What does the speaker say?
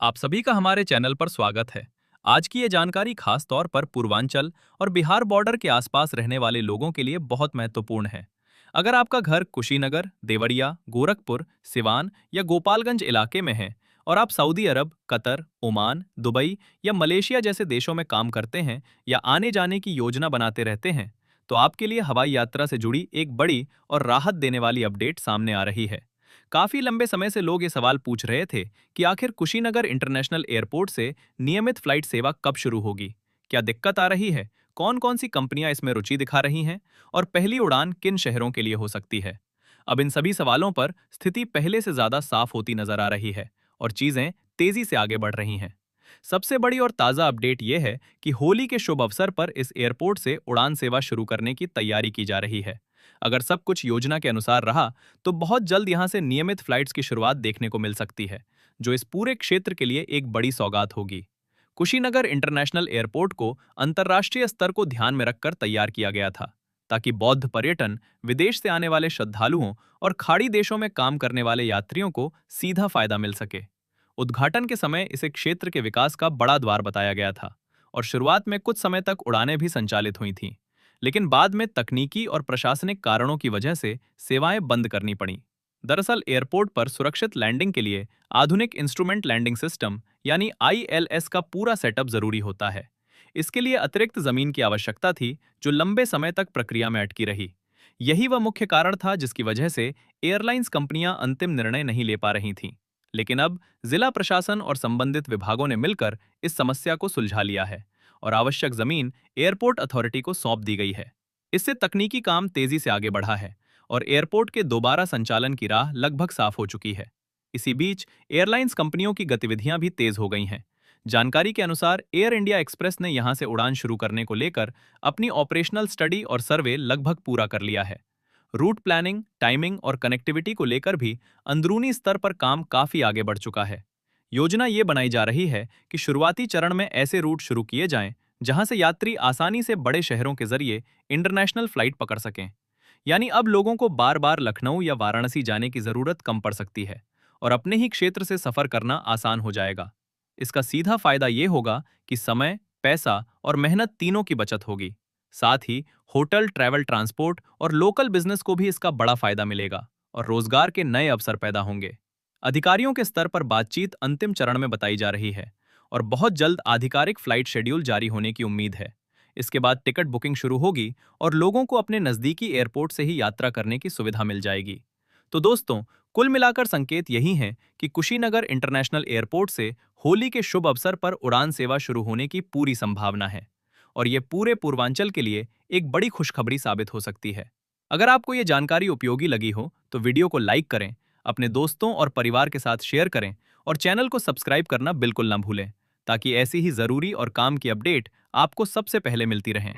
आप सभी का हमारे चैनल पर स्वागत है। आज की ये जानकारी खास तौर पर पूर्वांचल और बिहार बॉर्डर के आसपास रहने वाले लोगों के लिए बहुत महत्वपूर्ण है। अगर आपका घर कुशीनगर, देवरिया, गोरखपुर, सिवान या गोपालगंज इलाके में है और आप सऊदी अरब, कतर, ओमान, दुबई या मलेशिया जैसे देशों में काम करते हैं या आने जाने की योजना बनाते रहते हैं, तो आपके लिए हवाई यात्रा से जुड़ी एक बड़ी और राहत देने वाली अपडेट सामने आ रही है। काफी लंबे समय से लोग ये सवाल पूछ रहे थे कि आखिर कुशीनगर इंटरनेशनल एयरपोर्ट से नियमित फ्लाइट सेवा कब शुरू होगी, क्या दिक्कत आ रही है, कौन कौन सी कंपनियां इसमें रुचि दिखा रही हैं और पहली उड़ान किन शहरों के लिए हो सकती है। अब इन सभी सवालों पर स्थिति पहले से ज्यादा साफ होती नजर आ रही है और चीजें तेजी से आगे बढ़ रही हैं। सबसे बड़ी और ताज़ा अपडेट यह है कि होली के शुभ अवसर पर इस एयरपोर्ट से उड़ान सेवा शुरू करने की तैयारी की जा रही है। अगर सब कुछ योजना के अनुसार रहा तो बहुत जल्द यहां से नियमित फ्लाइट्स की शुरुआत देखने को मिल सकती है, जो इस पूरे क्षेत्र के लिए एक बड़ी सौगात होगी। कुशीनगर इंटरनेशनल एयरपोर्ट को अंतर्राष्ट्रीय स्तर को ध्यान में रखकर तैयार किया गया था, ताकि बौद्ध पर्यटन, विदेश से आने वाले श्रद्धालुओं और खाड़ी देशों में काम करने वाले यात्रियों को सीधा फायदा मिल सके। उद्घाटन के समय इसे क्षेत्र के विकास का बड़ा द्वार बताया गया था और शुरुआत में कुछ समय तक उड़ानें भी संचालित हुई थीं, लेकिन बाद में तकनीकी और प्रशासनिक कारणों की वजह से सेवाएं बंद करनी पड़ी। दरअसल एयरपोर्ट पर सुरक्षित लैंडिंग के लिए आधुनिक इंस्ट्रूमेंट लैंडिंग सिस्टम यानी आईएलएस का पूरा सेटअप जरूरी होता है। इसके लिए अतिरिक्त जमीन की आवश्यकता थी, जो लंबे समय तक प्रक्रिया में अटकी रही। यही वह मुख्य कारण था जिसकी वजह से एयरलाइंस कंपनियां अंतिम निर्णय नहीं ले पा रही थीं। लेकिन अब जिला प्रशासन और संबंधित विभागों ने मिलकर इस समस्या को सुलझा लिया है और आवश्यक जमीन एयरपोर्ट अथॉरिटी को सौंप दी गई है। इससे तकनीकी काम तेजी से आगे बढ़ा है और एयरपोर्ट के दोबारा संचालन की राह लगभग साफ हो चुकी है। इसी बीच एयरलाइंस कंपनियों की गतिविधियां भी तेज हो गई हैं। जानकारी के अनुसार एयर इंडिया एक्सप्रेस ने यहां से उड़ान शुरू करने को लेकर अपनी ऑपरेशनल स्टडी और सर्वे लगभग पूरा कर लिया है। रूट प्लानिंग, टाइमिंग और कनेक्टिविटी को लेकर भी अंदरूनी स्तर पर काम काफी आगे बढ़ चुका है। योजना ये बनाई जा रही है कि शुरुआती चरण में ऐसे रूट शुरू किए जाएं जहां से यात्री आसानी से बड़े शहरों के जरिए इंटरनेशनल फ्लाइट पकड़ सकें। यानी अब लोगों को बार बार लखनऊ या वाराणसी जाने की जरूरत कम पड़ सकती है और अपने ही क्षेत्र से सफर करना आसान हो जाएगा। इसका सीधा फायदा ये होगा कि समय, पैसा और मेहनत तीनों की बचत होगी। साथ ही होटल, ट्रैवल, ट्रांसपोर्ट और लोकल बिजनेस को भी इसका बड़ा फायदा मिलेगा और रोजगार के नए अवसर पैदा होंगे। अधिकारियों के स्तर पर बातचीत अंतिम चरण में बताई जा रही है और बहुत जल्द आधिकारिक फ्लाइट शेड्यूल जारी होने की उम्मीद है। इसके बाद टिकट बुकिंग शुरू होगी और लोगों को अपने नजदीकी एयरपोर्ट से ही यात्रा करने की सुविधा मिल जाएगी। तो दोस्तों, कुल मिलाकर संकेत यही है कि कुशीनगर इंटरनेशनल एयरपोर्ट से होली के शुभ अवसर पर उड़ान सेवा शुरू होने की पूरी संभावना है और ये पूरे पूर्वांचल के लिए एक बड़ी खुशखबरी साबित हो सकती है। अगर आपको ये जानकारी उपयोगी लगी हो तो वीडियो को लाइक करें, अपने दोस्तों और परिवार के साथ शेयर करें और चैनल को सब्सक्राइब करना बिल्कुल ना भूलें, ताकि ऐसी ही जरूरी और काम की अपडेट आपको सबसे पहले मिलती रहें।